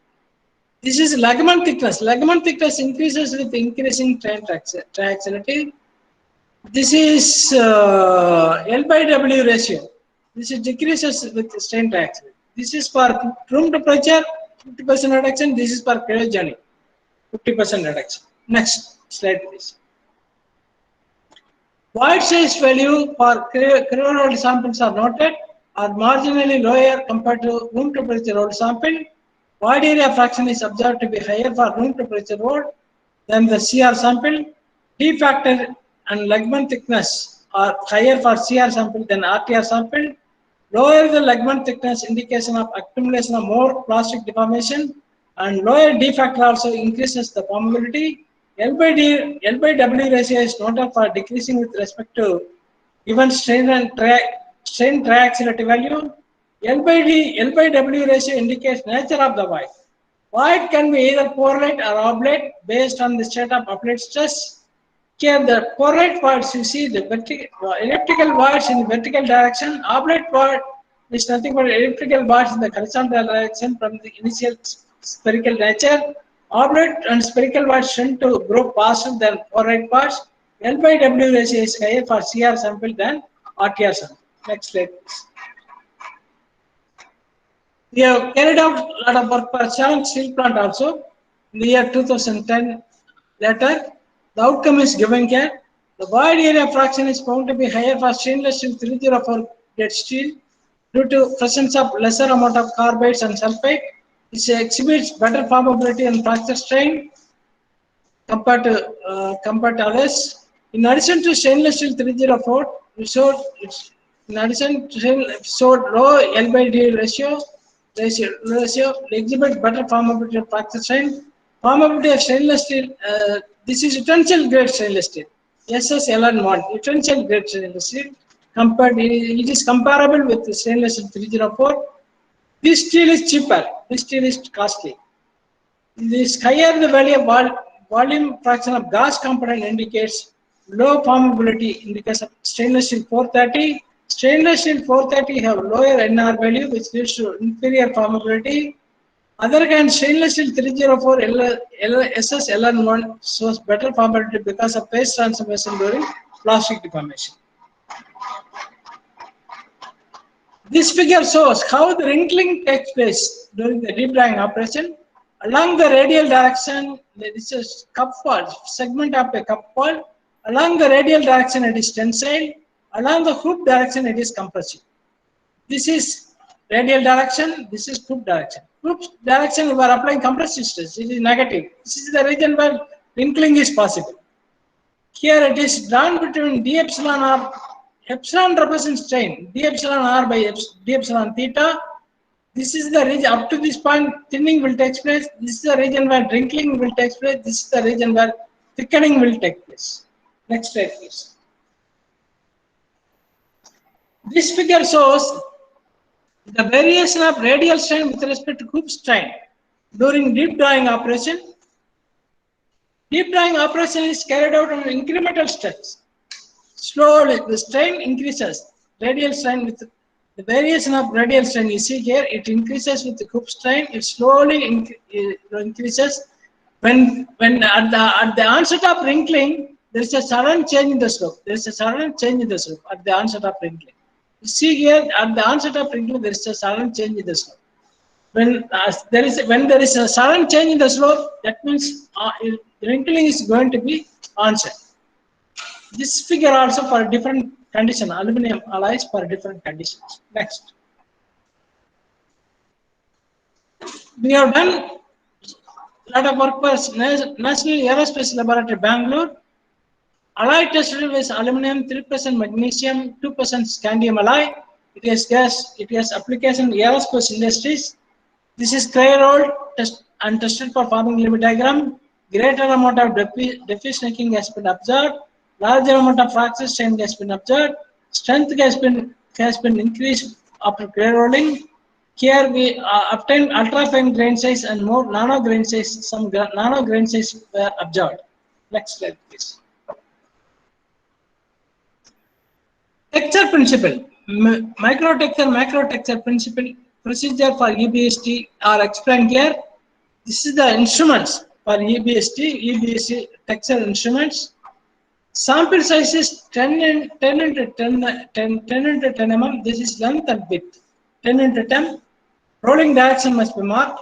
This is ligament thickness. Ligament thickness increases with increasing strain triacility. This is L by W ratio. This is decreases with strain triacility. This is for room temperature, 50% reduction. This is for cryogenic, 50% reduction. Next slide, please. Void size value for cryo-rolled samples are noted are marginally lower compared to room temperature rolled sample. Void area fraction is observed to be higher for room temperature rolled than the CR sample. D factor and ligament thickness are higher for CR sample than RTR sample. Lower the ligament thickness indication of accumulation of more plastic deformation, and lower D factor also increases the formability. L by W ratio is noted for decreasing with respect to given strain and strain triacility value. L by W ratio indicates nature of the void. Void can be either porelite or oblate based on the state of applied stress. Here the porelite voids, you see the elliptical voids in the vertical direction. Oblate void is nothing but elliptical voids in the horizontal direction from the initial spherical nature. Oblate and spherical voids tend to grow faster than porelite voids. L by W ratio is higher for CR sample than RTR sample. Next slide, please. We have carried out a lot of work for Challenge Steel Plant also in the year 2010. Later, the outcome is given here. The void area fraction is found to be higher for stainless steel 304 grade steel due to presence of lesser amount of carbides and sulfate. This exhibits better formability and fracture strain compared to others. In addition to stainless steel 304, we showed low L by D ratio exhibit better formability of fracture strain. Formability of stainless steel. This is utensil grade stainless steel. SSLN1 utensil grade stainless steel. It is comparable with the stainless steel 304. This steel is cheaper. This steel is costly. This higher the value of volume fraction of gas component indicates low formability in the case of stainless steel 430. Stainless steel 430 have lower NR value, which leads to inferior formability. Other hand, stainless steel 304 SSLN1 shows better formability because of phase transformation during plastic deformation. This figure shows how the wrinkling takes place during the deep drying operation. Along the radial direction, this is cup wall, segment of a cup wall. Along the radial direction, it is tensile. Along the hoop direction, it is compressive. This is radial direction, this is hoop direction. Hoop direction, we are applying compressive stress, it is negative. This is the region where wrinkling is possible. Here it is drawn between d epsilon r, epsilon represents strain, d epsilon r by d epsilon theta. This is the region, up to this point, thinning will take place. This is the region where wrinkling will take place. This is the region where thickening will take place. Next slide, please. This figure shows the variation of radial strain with respect to hoop strain during deep drying operation. Deep drying operation is carried out on incremental steps. Slowly, the strain increases. Radial strain with the variation of radial strain you see here, it increases with the hoop strain. It slowly increases. When at the onset of wrinkling, there is a sudden change in the slope. There is a sudden change in the slope at the onset of wrinkling. You see here at the onset of wrinkling, there is a sudden change in the slope. When there is a sudden change in the slope, that means wrinkling is going to be onset. This figure also for different condition, aluminum alloys for different conditions. Next. We have done a lot of work for National Aerospace Laboratory, Bangalore. Alloy tested with aluminum, 3% magnesium, 2% scandium alloy. It has application in aerospace industries. This is clear rolled test and tested for forming limit diagram. Greater amount of diffuse necking has been observed. Larger amount of fracture strain has been observed. Strength has been increased after clear rolling. Here we obtained ultra fine grain size and more nano grain size. Some nano grain size were observed. Next slide, please. Texture principle, micro texture, macro texture principle, procedure for EBST are explained here. This is the instruments for EBST texture instruments. Sample size is 10 into 10 into 10 mm. This is length and width. 10 into 10. Rolling direction must be marked.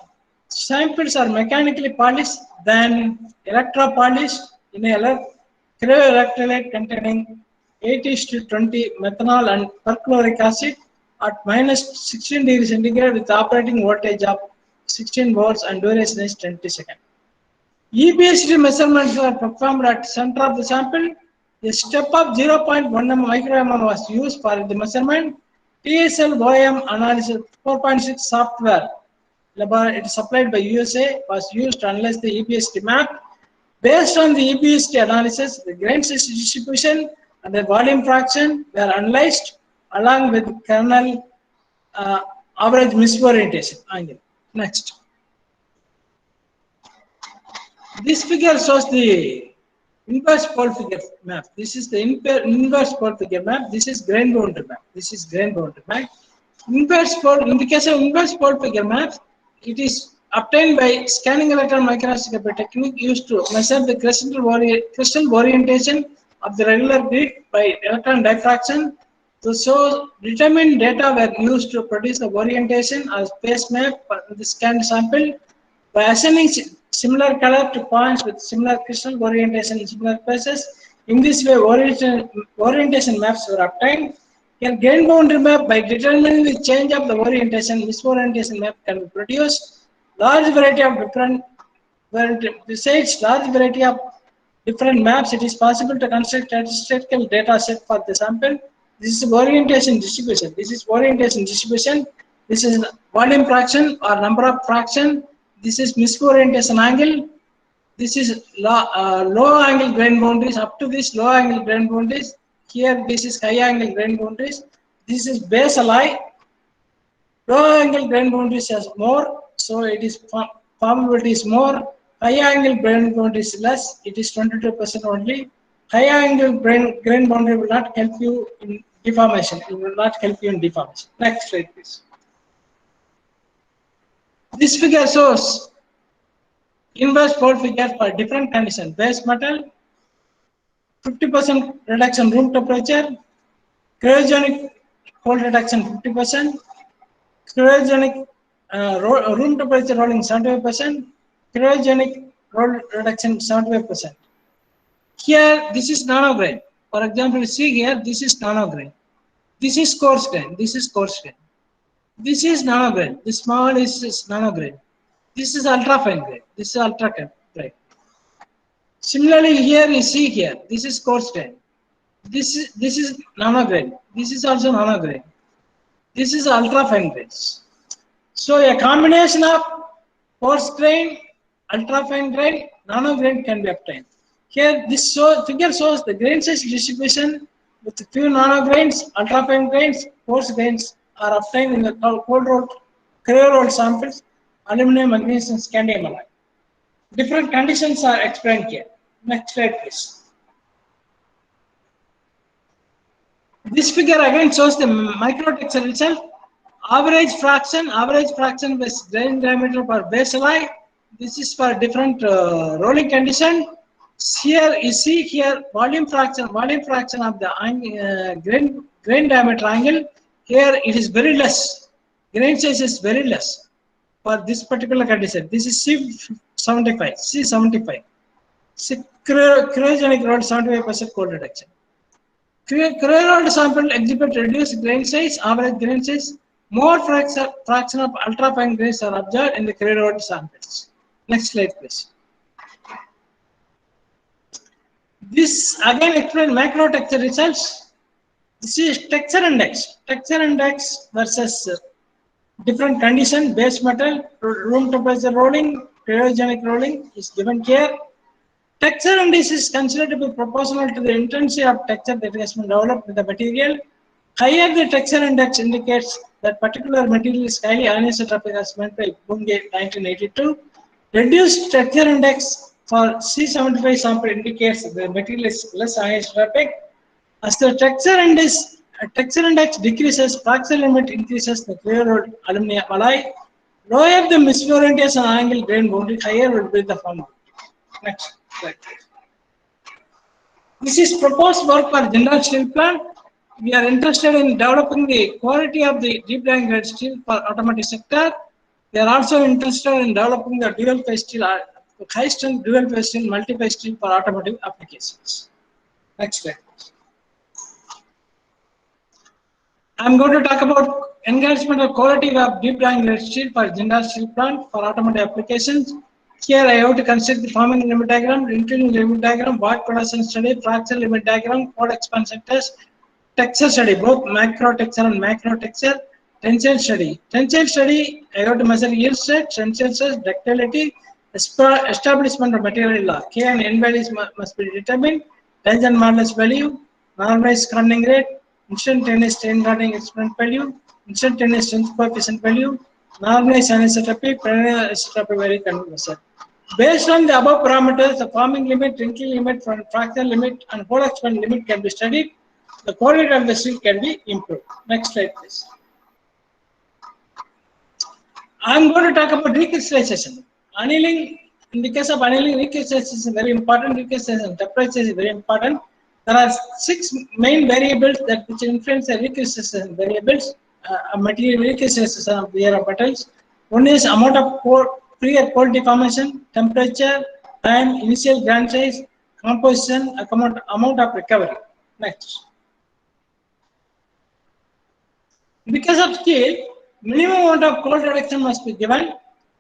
Samples are mechanically polished, then electro polished in a cryo-electrolyte containing 80:20 methanol and perchloric acid at minus 16 degrees centigrade with operating voltage of 16 volts and duration is 20 seconds. EBST measurements were performed at center of the sample. A step of 0.1 micromm was used for the measurement. TSL OM analysis 4.6 software it is supplied by USA was used to analyze the EBST map. Based on the EBST analysis, the grain size distribution and the volume fraction were analyzed along with kernel average misorientation angle. Next. This figure shows the inverse pole figure map. This is the inverse pole figure map. This is grain boundary map. This is grain boundary map. Inverse pole, in the case of inverse pole figure map, it is obtained by scanning electron microscopy technique used to measure the crystal orientation of the regular grid by electron diffraction. So determined data were used to produce the orientation as space map for the scanned sample. By assigning similar color to points with similar crystal orientation in similar places, in this way orientation maps were obtained. Here grain boundary map, by determining the change of the orientation, misorientation map can be produced. Large variety of different, besides large variety of different maps, it is possible to construct a statistical data set for the sample. This is orientation distribution. This is orientation distribution. This is volume fraction or number of fraction. This is misorientation angle. This is low angle grain boundaries. Up to this low angle grain boundaries. Here this is high angle grain boundaries. This is base alloy. Low angle grain boundaries has more, so it is probability is more. High angle grain boundaries is less. It is 22% only. High angle grain boundary will not help you in deformation. It will not help you in deformation. Next slide, please. This figure shows inverse pole figure for different conditions. Base metal, 50% reduction room temperature, cryogenic cold reduction 50%, cryogenic room temperature rolling 75%, cryogenic roll reduction 75%. Here, this is nanograin. For example, you see here, this is nanograin. This is coarse grain. This is coarse grain. This is nanograin. This small is nanograin. This is ultra fine grain. This is ultra grain. Similarly, here you see here, this is coarse grain. This is nanograin. This is also nanograin. This is ultra fine grains. So a combination of coarse grain, ultra fine grain, nanograin can be obtained. Here, this figure shows the grain size distribution with few nanograins, ultra fine grains, coarse grains are obtained in the cold rolled, cryo rolled samples, aluminum, magnesium, scandium alloy. Different conditions are explained here. Next slide, please. This figure again shows the micro texture itself. Average fraction with grain diameter per base alloy. This is for different rolling condition. Here you see here volume fraction of the grain diameter angle. Here it is very less. Grain size is very less for this particular condition. This is C75. Cryogenic rolled 75% cold reduction. Cryo-rolled sample exhibit reduced grain size, average grain size. More fraction of ultra fine grains are observed in the cryo-rolled samples. Next slide, please. This again explains macro texture results. This is texture index versus different condition, base metal, room temperature rolling, cryogenic rolling is given here. Texture index is considered to be proportional to the intensity of texture that has been developed with the material. Higher the texture index indicates that particular material is highly anisotropic as meant by Bungay 1982. Reduced texture index for C75 sample indicates that the material is less anisotropic. As the texture index decreases, fracture limit increases the clear rolled aluminum alloy. Lower the misorientation angle grain boundary, higher will be the form. Next slide. This is proposed work for Jindal Steel Plant. We are interested in developing the quality of the deep drying grade steel for automotive sector. We are also interested in developing the dual phase steel, high strength dual phase steel, multi phase steel for automotive applications. Next slide. I am going to talk about enhancement of quality of deep drying grade steel for Jindal Steel Plant for automotive applications. Here I have to construct the forming limit diagram, including limit diagram, watt production study, fracture limit diagram, code expansion test, texture study, both macro texture and macro texture, tensile study. Tensile study, I have to measure yield strength, tensile stress, ductility, establishment of material law. K and N values must be determined, tension modulus value, normalized corning rate, instantaneous strain hardening exponent value, instantaneous strength coefficient value, normalized anisotropy, perennial anisotropy value can be measured. Based on the above parameters, the forming limit, wrinkling limit, fracture limit, and hole expand limit can be studied. The quality of the steel can be improved. Next slide, please. I am going to talk about recrystallization. Annealing, in the case of annealing, recrystallization is very important. Recrystallization temperature is very important. There are 6 main variables that which influence the recrystallization variables, material recrystallization of the metals. One is amount of pre or cold deformation, temperature, time, initial grain size, composition, amount of recovery. Next. Because of steel, minimum amount of cold reduction must be given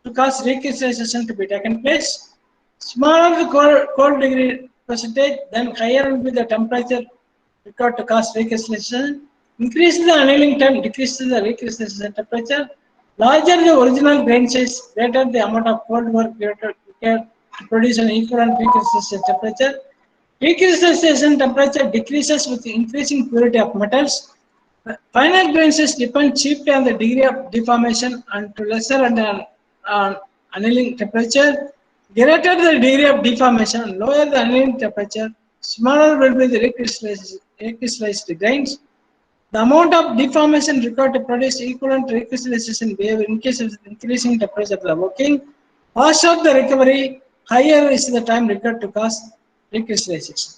to cause recrystallization to be taken place. Smaller the cold degree percentage, then higher will be the temperature required to cause recrystallization. Increase the annealing time, decreases the recrystallization temperature. Larger the original grain size, greater the amount of cold work required to produce an equivalent recrystallization temperature. Recrystallization temperature decreases with the increasing purity of metals. Final grain size depends chiefly on the degree of deformation and to lesser and annealing temperature. Greater the degree of deformation, lower the annealing temperature, smaller will be the recrystallized grains. The amount of deformation required to produce equivalent recrystallization behavior in case of increasing temperature of the working. Faster the recovery, higher is the time required to cause recrystallization.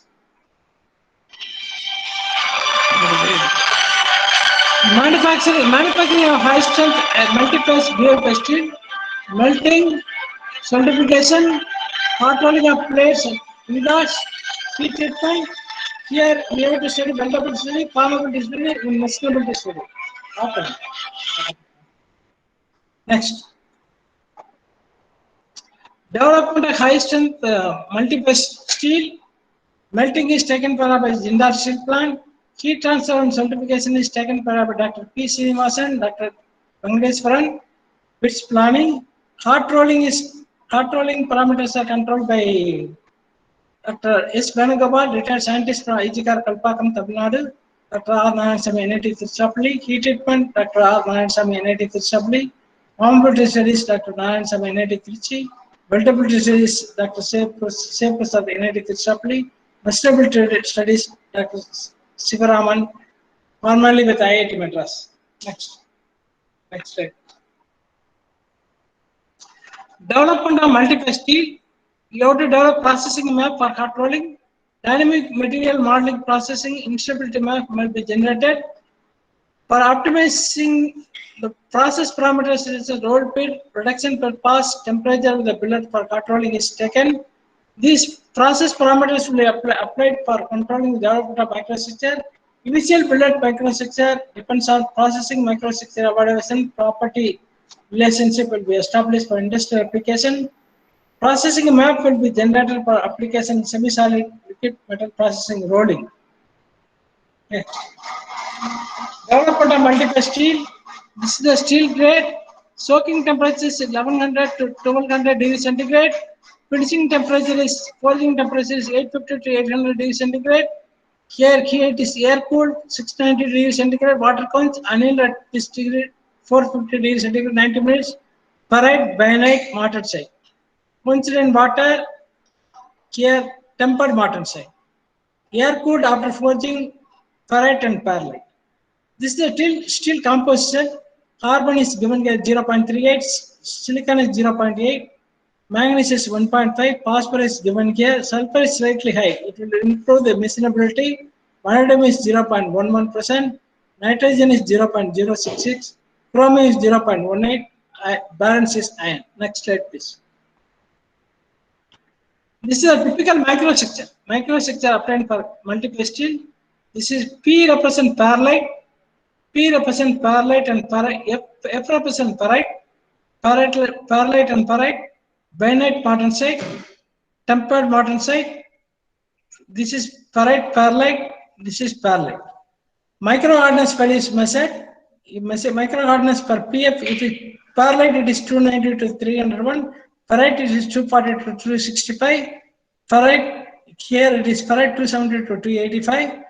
Manufacturing of high strength multi-phase dual phase steel, melting, solidification, hot rolling of plates, ingots, heat treatment. Here we have to study bendability study, formability study, and messinability study. Okay. Next. Development of high strength multi-phase steel. Melting is taken care of by Jindal Steel Plant. Heat transfer and solidification is taken care of by Dr. P. Srinivasan, Dr. Venkateswaran. Bits planning. Hot rolling parameters are controlled by Dr. S. Venugopal, retired scientist from IGCAR Kalpakam, Tamil Nadu. Dr. R. Narayanasamy, NIT Tiruchirappalli. Heat treatment, Dr. R. Narayanasamy, NIT Tiruchirappalli. Formability studies, Dr. Narayanasamy, NIT Trichy. Weldability studies, Dr. Sev Prasad, NIT Tiruchirappalli. Messinability studies, Dr. Sivaraman, formerly with IIT Madras. Next slide. Development of multi-phase steel. You have to develop processing map for hot rolling. Dynamic material modeling processing instability map must be generated. For optimizing the process parameters, is a roll bed, production per pass, temperature of the billet for hot rolling is taken. These process parameters will be applied for controlling the development of microstructure. Initial billet microstructure depends on processing microstructure evaluation. Property relationship will be established for industrial application. Processing map will be generated for application semi-solid liquid metal processing rolling. Okay. Development of multi-phase steel. This is the steel grade. Soaking temperature is 1100 to 1200 degrees centigrade. Finishing temperature is forging temperature is 850 to 800 degrees centigrade. Here it is air cooled 690 degrees centigrade. Water cones annealed at this degree 450 degrees centigrade 90 minutes. Ferrite, bainite, martensite. Once in water, here tempered martensite. Air cooled after forging ferrite and perlite. This is the steel composition. Carbon is given as 0.38, silicon is 0.8, manganese is 1.5, phosphorus is given here, sulfur is slightly high. It will improve the miscibility. Vanadium is 0.11%, nitrogen is 0.066, chromium is 0.18, balance is iron. Next slide, please. This is a typical microstructure. Microstructure obtained for multiple steel. This is P represent perlite, P represent perlite and F represent ferrite, perlite and ferrite, bainite martensite, tempered martensite. This is ferrite, perlite. This is perlite. Micro hardness value is measured. Micro hardness per PF. If it perlite, it is 290 to 301. Ferrite, it is 240 to 265. Ferrite, here it is ferrite 270 to 285.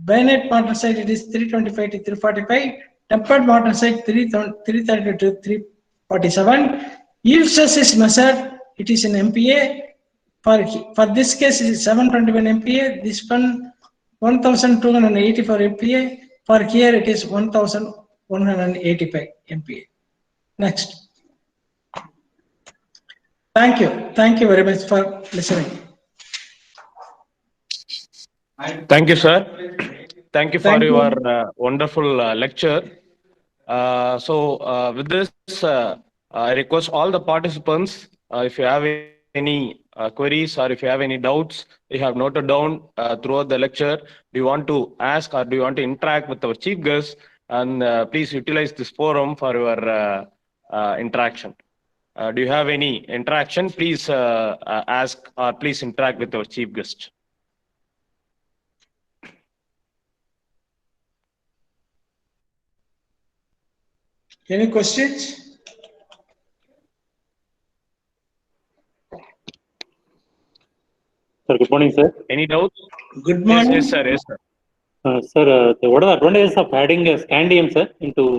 Bainite martensite, it is 325 to 345. Tempered martensite 330 to 347. Yield stress is measured. It is in MPa. For this case, it is 721 MPa. This one 1284 MPa. For here, it is 1185 MPa. Next. Thank you. Thank you very much for listening. Thank you, sir. Thank you for Thank you. your wonderful lecture. With this, I request all the participants, if you have any queries or if you have any doubts, you have noted down throughout the lecture. Do you want to ask or do you want to interact with our chief guest? And please utilize this forum for your interaction. Do you have any interaction? Please ask or please interact with our chief guest. Any questions? Sir, good morning, sir. Any doubts? Good morning. Yes, sir. Yes, sir. Sir, what are the advantages of adding scandium, sir, into